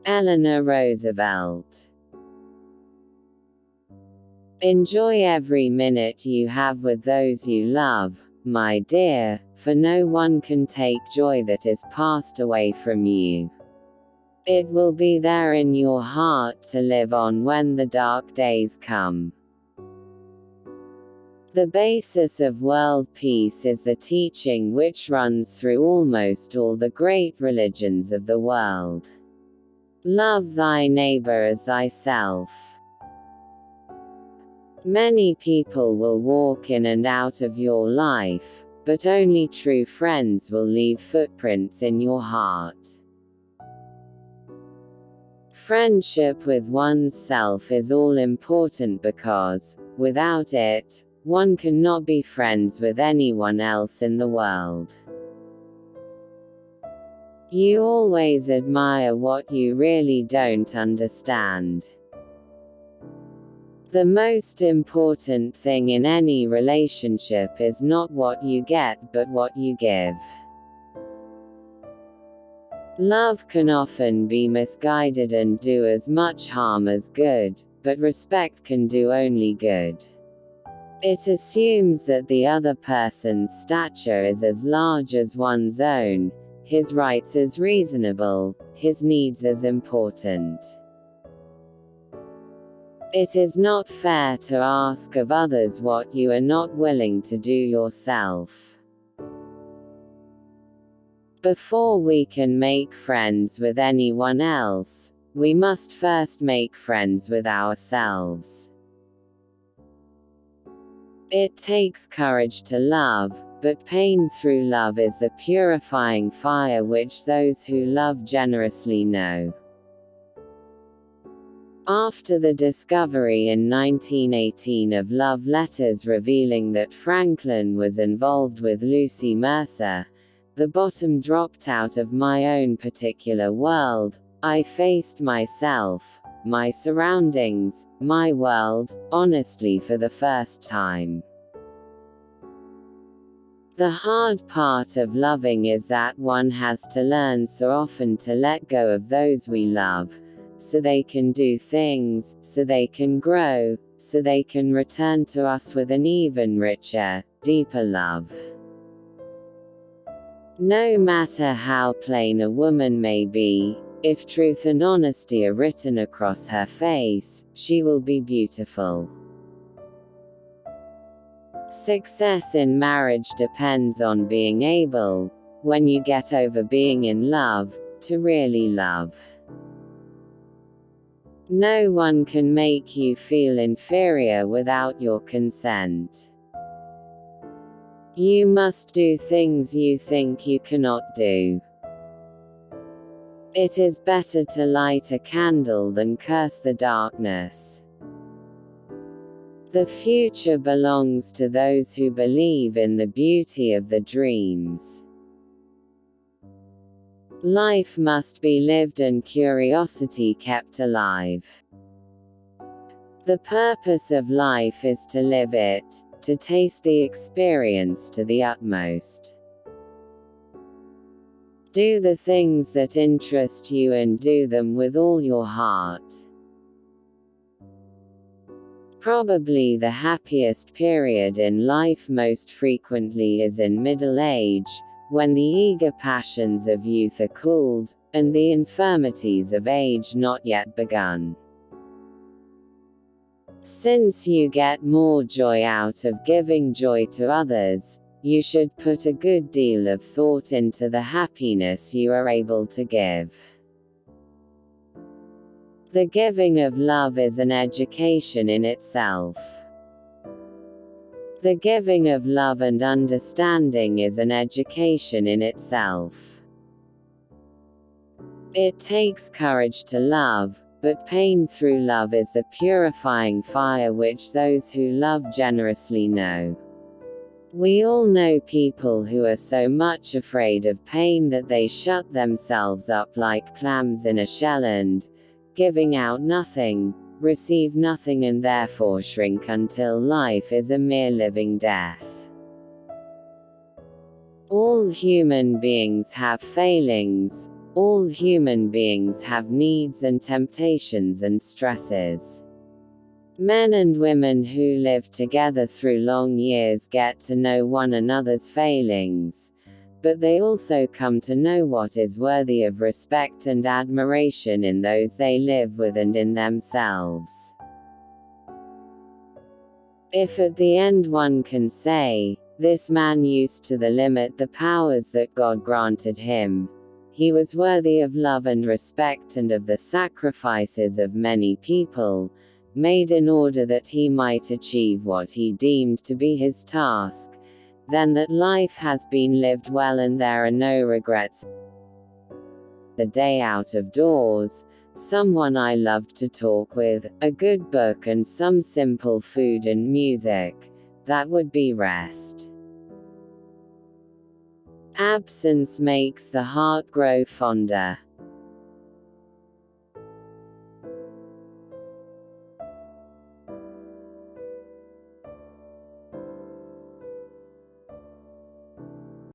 Eleanor Roosevelt. Enjoy every minute you have with those you love, my dear, for no one can take joy that is passed away from you. It will be there in your heart to live on when the dark days come. The basis of world peace is the teaching which runs through almost all the great religions of the world. Love thy neighbor as thyself. Many people will walk in and out of your life, but only true friends will leave footprints in your heart. Friendship with oneself is all important because, without it, one cannot be friends with anyone else in the world. You always admire what you really don't understand. The most important thing in any relationship is not what you get but what you give. Love can often be misguided and do as much harm as good, but respect can do only good. It assumes that the other person's stature is as large as one's own, his rights as reasonable, his needs as important. It is not fair to ask of others what you are not willing to do yourself. Before we can make friends with anyone else, we must first make friends with ourselves. It takes courage to love, but pain through love is the purifying fire which those who love generously know. After the discovery in 1918 of love letters revealing that Franklin was involved with Lucy Mercer, the bottom dropped out of my own particular world. I faced myself, my surroundings, my world, honestly for the first time. The hard part of loving is that one has to learn so often to let go of those we love, so they can do things, so they can grow, so they can return to us with an even richer, deeper love. No matter how plain a woman may be, if truth and honesty are written across her face, she will be beautiful. Success in marriage depends on being able, when you get over being in love, to really love. No one can make you feel inferior without your consent. You must do things you think you cannot do. It is better to light a candle than curse the darkness. The future belongs to those who believe in the beauty of the dreams. Life must be lived and curiosity kept alive. The purpose of life is to live it, to taste the experience to the utmost. Do the things that interest you and do them with all your heart. Probably the happiest period in life most frequently is in middle age, when the eager passions of youth are cooled, and the infirmities of age not yet begun. Since you get more joy out of giving joy to others, you should put a good deal of thought into the happiness you are able to give. The giving of love is an education in itself. The giving of love and understanding is an education in itself. It takes courage to love, but pain through love is the purifying fire which those who love generously know. We all know people who are so much afraid of pain that they shut themselves up like clams in a shell and, giving out nothing, receive nothing and therefore shrink until life is a mere living death. All human beings have failings, All human beings have needs and temptations and stresses. Men and women who live together through long years get to know one another's failings, but they also come to know what is worthy of respect and admiration in those they live with and in themselves. If at the end one can say, "This man used to the limit the powers that God granted him. He was worthy of love and respect and of the sacrifices of many people, made in order that he might achieve what he deemed to be his task, then that life has been lived well and there are no regrets." The day out of doors, someone I loved to talk with, a good book and some simple food and music, that would be rest. Absence makes the heart grow fonder.